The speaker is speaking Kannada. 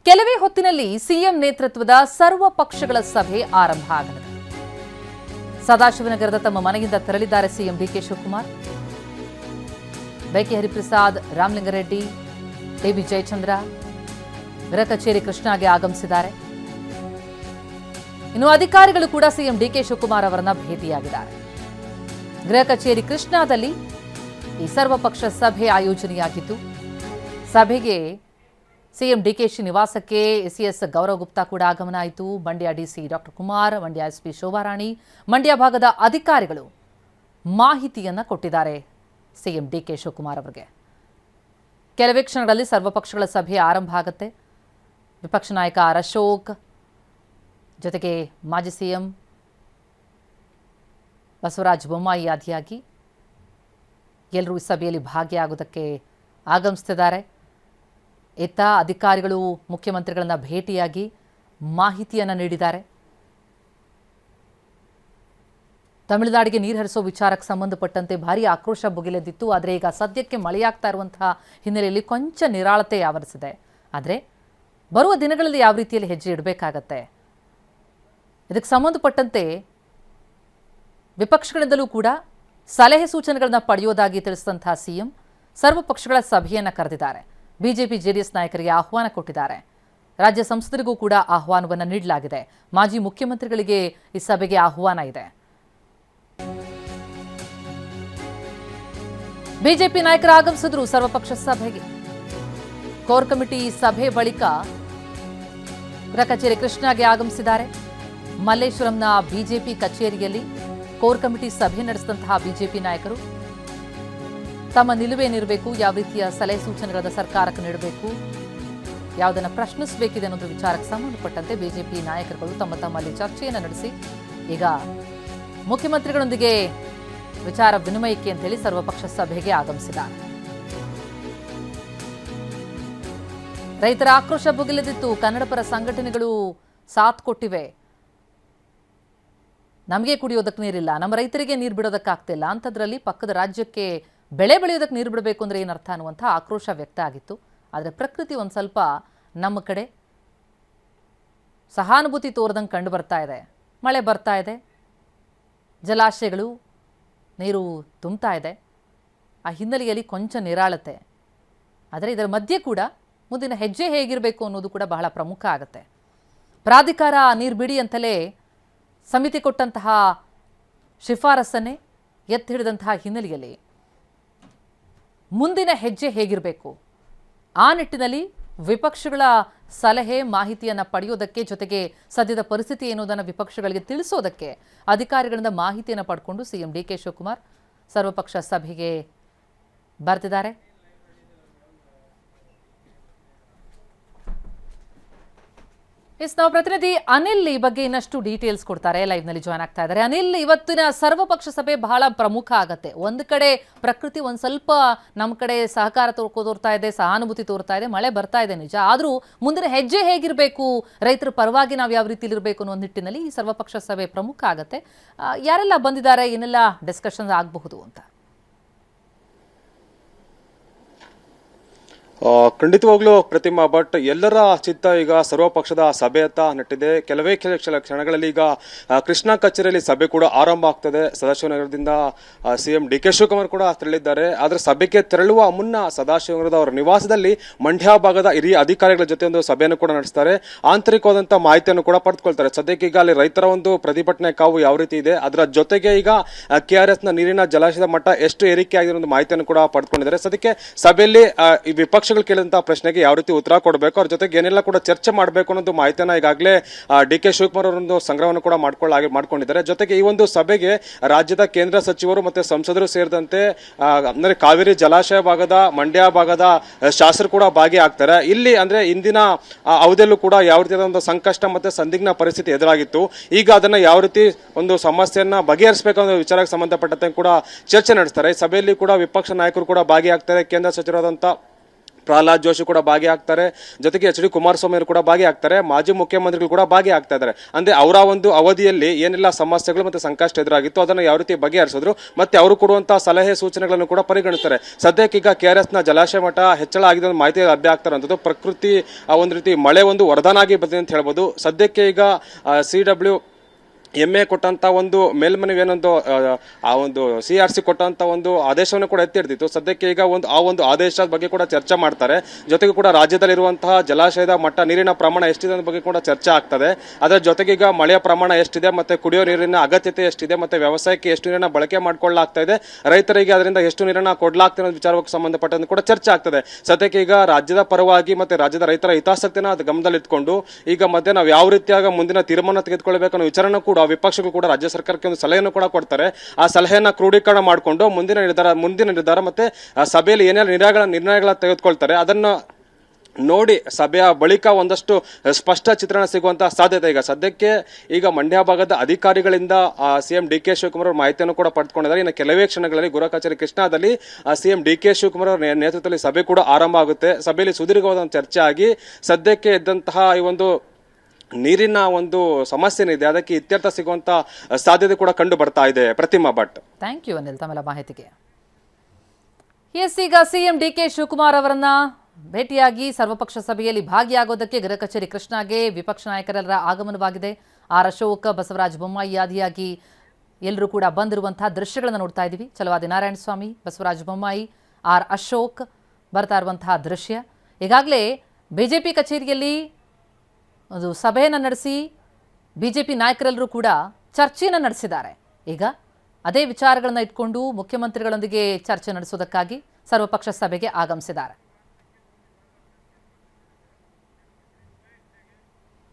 ಕೆಲವೇ ಹೊತ್ತಿನಲ್ಲಿ ಸಿಎಂ ನೇತೃತ್ವದ ಸರ್ವ ಪಕ್ಷಗಳ ಸಭೆ ಆರಂಭ ಆಗಲಿದೆ. ಸದಾಶಿವನಗರದ ತಮ್ಮ ಮನೆಯಿಂದ ತೆರಳಿದ್ದಾರೆ CM DK Shivakumar. BK Hariprasad, Ramalinga Reddy, TB Jayachandra ಗೃಹ ಕಚೇರಿ ಕೃಷ್ಣಾಗೆ ಆಗಮಿಸಿದ್ದಾರೆ. ಇನ್ನು ಅಧಿಕಾರಿಗಳು ಕೂಡ ಸಿಎಂ ಡಿಕೆ ಶಿವಕುಮಾರ್ ಅವರನ್ನ ಭೇಟಿಯಾಗಿದ್ದಾರೆ. ಗೃಹ ಕಚೇರಿ ಕೃಷ್ಣಾದಲ್ಲಿ ಈ ಸರ್ವಪಕ್ಷ ಸಭೆ ಆಯೋಜನೆಯಾಗಿದ್ದು, ಸಭೆಗೆ ಸಿಎಂ ಡಿಕೆಶಿ ನಿವಾಸಕ್ಕೆ ಎಸ್ಇಎಸ್ ಗೌರವ್ ಗುಪ್ತಾ ಕೂಡ ಆಗಮನ ಆಯಿತು. Mandya DC doctor Kumar, Mandya SP Shobharani, Mandya ಭಾಗದ ಅಧಿಕಾರಿಗಳು ಮಾಹಿತಿಯನ್ನ ಕೊಟ್ಟಿದ್ದಾರೆ ಸಿಎಂ ಡಿಕೆ ಶಿವಕುಮಾರ್ ಅವರಿಗೆ. ಕೆಲವೇ ಕ್ಷಣಗಳಲ್ಲಿ ಸರ್ವಪಕ್ಷಗಳ ಸಭೆ ಆರಂಭ ಆಗುತ್ತೆ. ವಿಪಕ್ಷ ನಾಯಕ ಆರ್ ಅಶೋಕ್ ಜೊತೆಗೆ ಮಾಜಿ ಸಿಎಂ ಬಸವರಾಜ ಬೊಮ್ಮಾಯಿ ಆದಿಯಾಗಿ ಎಲ್ಲರೂ ಈ ಸಭೆಯಲ್ಲಿ ಭಾಗಿಯಾಗುವುದಕ್ಕೆ ಆಗಮಿಸುತ್ತಿದ್ದಾರೆ. ಇತ್ತ ಅಧಿಕಾರಿಗಳು ಮುಖ್ಯಮಂತ್ರಿಗಳನ್ನ ಭೇಟಿಯಾಗಿ ಮಾಹಿತಿಯನ್ನು ನೀಡಿದ್ದಾರೆ. ತಮಿಳುನಾಡಿಗೆ ನೀರು ಹರಿಸೋ ವಿಚಾರಕ್ಕೆ ಸಂಬಂಧಪಟ್ಟಂತೆ ಭಾರೀ ಆಕ್ರೋಶ ಭುಗಿಲೆದ್ದಿತ್ತು. ಆದರೆ ಈಗ ಸದ್ಯಕ್ಕೆ ಮಳೆಯಾಗ್ತಾ ಇರುವಂತಹ ಹಿನ್ನೆಲೆಯಲ್ಲಿ ಕೊಂಚ ನಿರಾಳತೆ ಆವರಿಸಿದೆ. ಆದರೆ ಬರುವ ದಿನಗಳಲ್ಲಿ ಯಾವ ರೀತಿಯಲ್ಲಿ ಹೆಜ್ಜೆ ಇಡಬೇಕಾಗತ್ತೆ, ಇದಕ್ಕೆ ಸಂಬಂಧಪಟ್ಟಂತೆ ವಿಪಕ್ಷಗಳಿಂದಲೂ ಕೂಡ ಸಲಹೆ ಸೂಚನೆಗಳನ್ನು ಪಡೆಯೋದಾಗಿ ತಿಳಿಸಿದಂತಹ ಸಿಎಂ ಸರ್ವಪಕ್ಷಗಳ ಸಭೆಯನ್ನು ಕರೆದಿದ್ದಾರೆ. ಬಿಜೆಪಿ ಜೆಡಿಎಸ್ ನಾಯಕರಿಗೆ ಆಹ್ವಾನ ಕೊಟ್ಟಿದ್ದಾರೆ. ರಾಜ್ಯ ಸಂಸದರಿಗೂ ಕೂಡ ಆಹ್ವಾನವನ್ನು ನೀಡಲಾಗಿದೆ. ಮಾಜಿ ಮುಖ್ಯಮಂತ್ರಿಗಳಿಗೆ ಈ ಸಭೆಗೆ ಆಹ್ವಾನ ಇದೆ. ಬಿಜೆಪಿ ನಾಯಕರು ಆಗಮಿಸಿದ್ರು ಸರ್ವಪಕ್ಷ ಸಭೆಗೆ. ಕೋರ್ ಕಮಿಟಿ ಸಭೆ ಬಳಿಕ ಗೃಹ ಕಚೇರಿ ಕೃಷ್ಣಾಗೆ ಆಗಮಿಸಿದ್ದಾರೆ. ಮಲ್ಲೇಶ್ವರಂನ ಬಿಜೆಪಿ ಕಚೇರಿಯಲ್ಲಿ ಕೋರ್ ಕಮಿಟಿ ಸಭೆ ನಡೆಸಿದಂತಹ ಬಿಜೆಪಿ ನಾಯಕರು ತಮ್ಮ ನಿಲುವೇನಿರಬೇಕು, ಯಾವ ರೀತಿಯ ಸಲಹೆ ಸೂಚನೆಗಳನ್ನು ಸರ್ಕಾರಕ್ಕೆ ನೀಡಬೇಕು, ಯಾವುದನ್ನು ಪ್ರಶ್ನಿಸಬೇಕಿದೆ ಅನ್ನೋದು ವಿಚಾರಕ್ಕೆ ಸಂಬಂಧಪಟ್ಟಂತೆ ಬಿಜೆಪಿ ನಾಯಕರುಗಳು ತಮ್ಮಲ್ಲಿ ಚರ್ಚೆಯನ್ನು ನಡೆಸಿ ಈಗ ಮುಖ್ಯಮಂತ್ರಿಗಳೊಂದಿಗೆ ವಿಚಾರ ವಿನಿಮಯಕ್ಕೆ ಅಂತೇಳಿ ಸರ್ವಪಕ್ಷ ಸಭೆಗೆ ಆಗಮಿಸಿದ್ದಾರೆ. ರೈತರ ಆಕ್ರೋಶ ಭುಗಿಲೆದ್ದಿತ್ತು. ಕನ್ನಡಪರ ಸಂಘಟನೆಗಳು ಸಾಥ್ ಕೊಟ್ಟಿವೆ. ನಮಗೆ ಕುಡಿಯೋದಕ್ಕೆ ನೀರಿಲ್ಲ, ನಮ್ಮ ರೈತರಿಗೆ ನೀರು ಬಿಡೋದಕ್ಕಾಗ್ತಿಲ್ಲ, ಅಂಥದ್ರಲ್ಲಿ ಪಕ್ಕದ ರಾಜ್ಯಕ್ಕೆ ಬೆಳೆ ಬೆಳೆಯೋದಕ್ಕೆ ನೀರು ಬಿಡಬೇಕು ಅಂದರೆ ಏನರ್ಥ ಅನ್ನುವಂಥ ಆಕ್ರೋಶ ವ್ಯಕ್ತ ಆಗಿತ್ತು. ಆದರೆ ಪ್ರಕೃತಿ ಒಂದು ಸ್ವಲ್ಪ ನಮ್ಮ ಕಡೆ ಸಹಾನುಭೂತಿ ತೋರದಂಗೆ ಕಂಡು ಬರ್ತಾ ಇದೆ. ಮಳೆ ಬರ್ತಾ ಇದೆ, ಜಲಾಶಯಗಳು ನೀರು ತುಂಬ್ತಾ ಇದೆ. ಆ ಹಿನ್ನೆಲೆಯಲ್ಲಿ ಕೊಂಚ ನಿರಾಳತೆ. ಆದರೆ ಇದರ ಮಧ್ಯೆ ಕೂಡ ಮುಂದಿನ ಹೆಜ್ಜೆ ಹೇಗಿರಬೇಕು ಅನ್ನೋದು ಕೂಡ ಬಹಳ ಪ್ರಮುಖ ಆಗುತ್ತೆ. ಪ್ರಾಧಿಕಾರ ನೀರು ಬಿಡಿ ಅಂತಲೇ ಸಮಿತಿ ಕೊಟ್ಟಂತಹ ಶಿಫಾರಸನ್ನೇ ಎತ್ತಿ ಹಿಡಿದಂತಹ ಹಿನ್ನೆಲೆಯಲ್ಲಿ ಮುಂದಿನ ಹೆಜ್ಜೆ ಹೇಗಿರಬೇಕು, ಆ ನಿಟ್ಟಿನಲ್ಲಿ ವಿಪಕ್ಷಗಳ ಸಲಹೆ ಮಾಹಿತಿಯನ್ನು ಪಡೆಯೋದಕ್ಕೆ, ಜೊತೆಗೆ ಸದ್ಯದ ಪರಿಸ್ಥಿತಿ ಎನ್ನುವುದನ್ನು ವಿಪಕ್ಷಗಳಿಗೆ ತಿಳಿಸೋದಕ್ಕೆ ಅಧಿಕಾರಿಗಳಿಂದ ಮಾಹಿತಿಯನ್ನು ಪಡ್ಕೊಂಡು ಸಿಎಂ ಡಿಕೆ ಶಿವಕುಮಾರ್ ಸರ್ವಪಕ್ಷ ಸಭೆಗೆ ಬರ್ತಿದ್ದಾರೆ. ನಾವು ಪ್ರತಿನಿಧಿ ಅನಿಲ್ ಈ ಬಗ್ಗೆ ಇನ್ನಷ್ಟು ಡೀಟೇಲ್ಸ್ ಕೊಡ್ತಾರೆ, ಲೈವ್ ನಲ್ಲಿ ಜಾಯ್ನ್ ಆಗ್ತಾ ಇದ್ದಾರೆ. ಅನಿಲ್, ಇವತ್ತಿನ ಸರ್ವಪಕ್ಷ ಸಭೆ ಬಹಳ ಪ್ರಮುಖ ಆಗತ್ತೆ. ಒಂದು ಕಡೆ ಪ್ರಕೃತಿ ಒಂದ್ ಸ್ವಲ್ಪ ನಮ್ಮ ಕಡೆ ಸಹಕಾರ ತೋರ್ತಾ ಇದೆ, ಸಹಾನುಭೂತಿ ತೋರ್ತಾ ಇದೆ, ಮಳೆ ಬರ್ತಾ ಇದೆ ನಿಜ. ಆದ್ರೂ ಮುಂದಿನ ಹೆಜ್ಜೆ ಹೇಗಿರಬೇಕು, ರೈತರ ಪರವಾಗಿ ನಾವು ಯಾವ ರೀತಿ ಇರಬೇಕು ಅನ್ನೋ ನಿಟ್ಟಿನಲ್ಲಿ ಈ ಸರ್ವಪಕ್ಷ ಸಭೆ ಪ್ರಮುಖ ಆಗತ್ತೆ. ಯಾರೆಲ್ಲ ಬಂದಿದ್ದಾರೆ, ಏನೆಲ್ಲ ಡಿಸ್ಕಷನ್ ಆಗಬಹುದು ಅಂತ? ಖಂಡಿತವಾಗ್ಲೂ ಪ್ರತಿಮಾ, ಬಟ್ ಎಲ್ಲರ ಚಿತ್ತ ಈಗ ಸರ್ವಪಕ್ಷದ ಸಭೆಯತ್ತ ನೆಟ್ಟಿದೆ. ಕೆಲವೇ ಕ್ಷಣಗಳಲ್ಲಿ ಈಗ ಕೃಷ್ಣಾ ಕಚೇರಿಯಲ್ಲಿ ಸಭೆ ಕೂಡ ಆರಂಭ ಆಗ್ತದೆ. ಸದಾಶಿವನಗರದಿಂದ ಸಿಎಂ ಡಿಕೆ ಶಿವಕುಮಾರ್ ಕೂಡ ತೆರಳಿದ್ದಾರೆ. ಆದರೆ ಸಭೆಗೆ ತೆರಳುವ ಮುನ್ನ ಸದಾಶಿವನಗರದ ಅವರ ನಿವಾಸದಲ್ಲಿ ಮಂಡ್ಯ ಭಾಗದ ಹಿರಿಯ ಅಧಿಕಾರಿಗಳ ಜೊತೆ ಒಂದು ಸಭೆಯನ್ನು ಕೂಡ ನಡೆಸ್ತಾರೆ. ಆಂತರಿಕವಾದಂತಹ ಮಾಹಿತಿಯನ್ನು ಕೂಡ ಪಡೆದುಕೊಳ್ತಾರೆ. ಸದ್ಯಕ್ಕೆ ಈಗ ಅಲ್ಲಿ ರೈತರ ಒಂದು ಪ್ರತಿಭಟನೆ ಕಾವು ಯಾವ ರೀತಿ ಇದೆ, ಅದರ ಜೊತೆಗೆ ಈಗ KRS ನ ನೀರಿನ ಜಲಾಶಯದ ಮಟ್ಟ ಎಷ್ಟು ಏರಿಕೆ ಆಗಿರೋ ಒಂದು ಮಾಹಿತಿಯನ್ನು ಕೂಡ ಪಡೆದುಕೊಂಡಿದ್ದಾರೆ. ಸದ್ಯಕ್ಕೆ ಸಭೆಯಲ್ಲಿ ಈ ವಿಪಕ್ಷ ಕೇಳಿದಂತಹ ಪ್ರಶ್ನೆಗೆ ಯಾವ ರೀತಿ ಉತ್ತರ ಕೊಡಬೇಕು, ಅವ್ರ ಜೊತೆಗೆ ಏನೆಲ್ಲ ಕೂಡ ಚರ್ಚೆ ಮಾಡಬೇಕು ಅನ್ನೋದು ಮಾಹಿತಿಯನ್ನ ಈಗಾಗಲೇ ಡಿಕೆ ಶಿವಕುಮಾರ್ ಅವರೊಂದು ಸಂಗ್ರಹವನ್ನು ಕೂಡ ಮಾಡ್ಕೊಂಡಿದ್ದಾರೆ. ಜೊತೆಗೆ ಈ ಒಂದು ಸಭೆಗೆ ರಾಜ್ಯದ ಕೇಂದ್ರ ಸಚಿವರು ಮತ್ತೆ ಸಂಸದರು ಸೇರಿದಂತೆ ಅಂದ್ರೆ ಕಾವೇರಿ ಜಲಾಶಯ ಭಾಗದ, ಮಂಡ್ಯ ಭಾಗದ ಶಾಸಕರು ಕೂಡ ಭಾಗಿಯಾಗ್ತಾರೆ. ಇಲ್ಲಿ ಅಂದ್ರೆ ಇಂದಿನ ಅವಧಿಯಲ್ಲೂ ಕೂಡ ಯಾವ ರೀತಿಯಾದ ಒಂದು ಸಂಕಷ್ಟ ಮತ್ತೆ ಸಂದಿಗ್ಧ ಪರಿಸ್ಥಿತಿ ಎದುರಾಗಿತ್ತು. ಈಗ ಅದನ್ನ ಯಾವ ರೀತಿ ಒಂದು ಸಮಸ್ಯೆಯನ್ನ ಬಗೆಹರಿಸಬೇಕು ಅನ್ನೋ ವಿಚಾರಕ್ಕೆ ಸಂಬಂಧಪಟ್ಟಂತೆ ಕೂಡ ಚರ್ಚೆ ನಡೆಸ್ತಾರೆ. ಈ ಸಭೆಯಲ್ಲಿ ಕೂಡ ವಿಪಕ್ಷ ನಾಯಕರು ಕೂಡ ಭಾಗಿಯಾಗ್ತಾರೆ. ಕೇಂದ್ರ ಸಚಿವರಾದಂತ ಪ್ರಹ್ಲಾದ್ ಜೋಶಿ ಕೂಡ ಭಾಗಿಯಾಗ್ತಾರೆ, ಜೊತೆಗೆ ಎಚ್ ಡಿ ಕುಮಾರಸ್ವಾಮಿ ಅವರು ಕೂಡ ಭಾಗಿಯಾಗ್ತಾರೆ, ಮಾಜಿ ಮುಖ್ಯಮಂತ್ರಿಗಳು ಕೂಡ ಭಾಗಿಯಾಗ್ತಾ ಇದ್ದಾರೆ. ಅಂದ್ರೆ ಅವರ ಒಂದು ಅವಧಿಯಲ್ಲಿ ಏನೆಲ್ಲ ಸಮಸ್ಯೆಗಳು ಮತ್ತೆ ಸಂಕಷ್ಟ ಎದುರಾಗಿತ್ತು ಅದನ್ನು ಯಾವ ರೀತಿ ಬಗೆಹರಿಸಿದ್ರು ಮತ್ತೆ ಅವರು ಕೊಡುವಂತಹ ಸಲಹೆ ಸೂಚನೆಗಳನ್ನು ಕೂಡ ಪರಿಗಣಿಸ್ತಾರೆ. ಸದ್ಯಕ್ಕೆ ಈಗ KRS ನ ಜಲಾಶಯ ಮಟ್ಟ ಹೆಚ್ಚಳ ಆಗಿದೆ ಅನ್ನೋ ಮಾಹಿತಿ ಲಭ್ಯ ಆಗ್ತಾರಂಥದ್ದು. ಪ್ರಕೃತಿ ಒಂದು ರೀತಿ ಮಳೆ ಒಂದು ವರದಾನಾಗಿ ಬಂದಿದೆ ಅಂತ ಹೇಳ್ಬೋದು. ಸದ್ಯಕ್ಕೆ ಈಗ CWMA ಕೊಟ್ಟಂತ ಒಂದು ಮೇಲ್ಮನವಿ ಏನೊಂದು ಆ ಒಂದು CRC ಕೊಟ್ಟಂತ ಒಂದು ಆದೇಶವನ್ನು ಕೂಡ ಎತ್ತಿ ಹಿಡಿದಿತ್ತು. ಸದ್ಯಕ್ಕೆ ಈಗ ಆ ಒಂದು ಆದೇಶದ ಬಗ್ಗೆ ಕೂಡ ಚರ್ಚೆ ಮಾಡ್ತಾರೆ. ಜೊತೆಗೆ ಕೂಡ ರಾಜ್ಯದಲ್ಲಿರುವಂತಹ ಜಲಾಶಯದ ಮಟ್ಟ ನೀರಿನ ಪ್ರಮಾಣ ಎಷ್ಟಿದೆ ಅನ್ನೋ ಬಗ್ಗೆ ಕೂಡ ಚರ್ಚೆ ಆಗ್ತದೆ. ಅದರ ಜೊತೆಗೆ ಈಗ ಮಳೆಯ ಪ್ರಮಾಣ ಎಷ್ಟಿದೆ ಮತ್ತೆ ಕುಡಿಯೋ ನೀರಿನ ಅಗತ್ಯತೆ ಎಷ್ಟಿದೆ ಮತ್ತೆ ವ್ಯವಸಾಯಕ್ಕೆ ಎಷ್ಟು ನೀರನ್ನ ಬಳಕೆ ಮಾಡ್ಕೊಳ್ಳಲಾಗ್ತಾ ಇದೆ, ರೈತರಿಗೆ ಅದರಿಂದ ಎಷ್ಟು ನೀರನ್ನ ಕೊಡ್ಲಾಗ್ತದೆ ಅನ್ನೋ ವಿಚಾರಕ್ಕೆ ಸಂಬಂಧಪಟ್ಟಂತೆ ಕೂಡ ಚರ್ಚೆ ಆಗ್ತದೆ. ಸದ್ಯಕ್ಕೆ ಈಗ ರಾಜ್ಯದ ಪರವಾಗಿ ಮತ್ತೆ ರಾಜ್ಯದ ರೈತರ ಹಿತಾಸಕ್ತಿನ ಅದು ಗಮನದಲ್ಲಿಟ್ಕೊಂಡು ಈಗ ಮತ್ತೆ ನಾವು ಯಾವ ರೀತಿಯಾಗ ಮುಂದಿನ ತೀರ್ಮಾನ ತೆಗೆದುಕೊಳ್ಬೇಕು ಅನ್ನೋ ವಿಚಾರನೂ ಕೂಡ ವಿಪಕ್ಷಗಳು ಕೂಡ ರಾಜ್ಯ ಸರ್ಕಾರಕ್ಕೆ ಒಂದು ಸಲಹೆಯನ್ನು ಕೂಡ ಕೊಡ್ತಾರೆ. ಆ ಸಲಹೆಯನ್ನ ಕ್ರೋಢೀಕರಣ ಮಾಡಿಕೊಂಡು ಮುಂದಿನ ನಿರ್ಧಾರ ಮತ್ತೆ ಸಭೆಯಲ್ಲಿ ಏನೆಲ್ಲ ನಿರ್ಣಯಗಳ ತೆಗೆದುಕೊಳ್ತಾರೆ ಅದನ್ನ ನೋಡಿ ಸಭೆಯ ಬಳಿಕ ಒಂದಷ್ಟು ಸ್ಪಷ್ಟ ಚಿತ್ರಣ ಸಿಗುವಂತಹ ಸಾಧ್ಯತೆ ಈಗ ಸದ್ಯಕ್ಕೆ ಈಗ ಮಂಡ್ಯ ಭಾಗದ ಅಧಿಕಾರಿಗಳಿಂದ CM DK ಶಿವಕುಮಾರ್ ಅವರು ಮಾಹಿತಿಯನ್ನು ಕೂಡ ಪಡೆದುಕೊಂಡಿದ್ದಾರೆ. ಇನ್ನು ಕೆಲವೇ ಕ್ಷಣಗಳಲ್ಲಿ ಗೃಹ ಕಚೇರಿ ಕೃಷ್ಣಾದಲ್ಲಿ CM DK ಶಿವಕುಮಾರ್ ಅವರ ನೇತೃತ್ವದಲ್ಲಿ ಸಭೆ ಕೂಡ ಆರಂಭ ಆಗುತ್ತೆ. ಸಭೆಯಲ್ಲಿ ಸುದೀರ್ಘವಾದ ಚರ್ಚೆ ಆಗಿ ಸದ್ಯಕ್ಕೆ ಇದ್ದಂತಹ ಈ ಒಂದು ನೀರಿನ ಒಂದು ಸಮಸ್ಯೆ ಏನಿದೆ ಅದಕ್ಕೆ ಇತ್ಯರ್ಥ ಸಿಗುವಂತ ಸಾಧ್ಯತೆ ಕೂಡ ಕಂಡು ಬರ್ತಾ ಇದೆ. ಪ್ರತಿಮಾ ಭಟ್, ಥ್ಯಾಂಕ್ ಯು ಅನಿಲ್ ತಮ್ಮೆಲ್ಲ ಮಾಹಿತಿಗೆ. ಈಗ CM DK ಶಿವಕುಮಾರ್ ಅವರನ್ನ ಭೇಟಿಯಾಗಿ ಸರ್ವಪಕ್ಷ ಸಭೆಯಲ್ಲಿ ಭಾಗಿಯಾಗೋದಕ್ಕೆ ಗೃಹ ಕಚೇರಿ ಕೃಷ್ಣಾಗೆ ವಿಪಕ್ಷ ನಾಯಕರೆಲ್ಲರ ಆಗಮನವಾಗಿದೆ. ಅಶೋಕ್, ಬಸವರಾಜ ಬೊಮ್ಮಾಯಿ ಆದಿಯಾಗಿ ಎಲ್ಲರೂ ಕೂಡ ಬಂದಿರುವಂತಹ ದೃಶ್ಯಗಳನ್ನು ನೋಡ್ತಾ ಇದ್ದೀವಿ. ಛಲವಾದಿ ನಾರಾಯಣಸ್ವಾಮಿ, ಬಸವರಾಜ ಬೊಮ್ಮಾಯಿ, ಅಶೋಕ್ ಬರ್ತಾ ಇರುವಂತಹ ದೃಶ್ಯ. ಈಗಾಗಲೇ ಬಿಜೆಪಿ ಕಚೇರಿಯಲ್ಲಿ ಒಂದು ಸಭೆಯನ್ನು ನಡೆಸಿ ಬಿಜೆಪಿ ನಾಯಕರೆಲ್ಲರೂ ಕೂಡ ಚರ್ಚೆಯನ್ನು ನಡೆಸಿದ್ದಾರೆ. ಈಗ ಅದೇ ವಿಚಾರಗಳನ್ನು ಇಟ್ಕೊಂಡು ಮುಖ್ಯಮಂತ್ರಿಗಳೊಂದಿಗೆ ಚರ್ಚೆ ನಡೆಸೋದಕ್ಕಾಗಿ ಸರ್ವಪಕ್ಷ ಸಭೆಗೆ ಆಗಮಿಸಿದ್ದಾರೆ.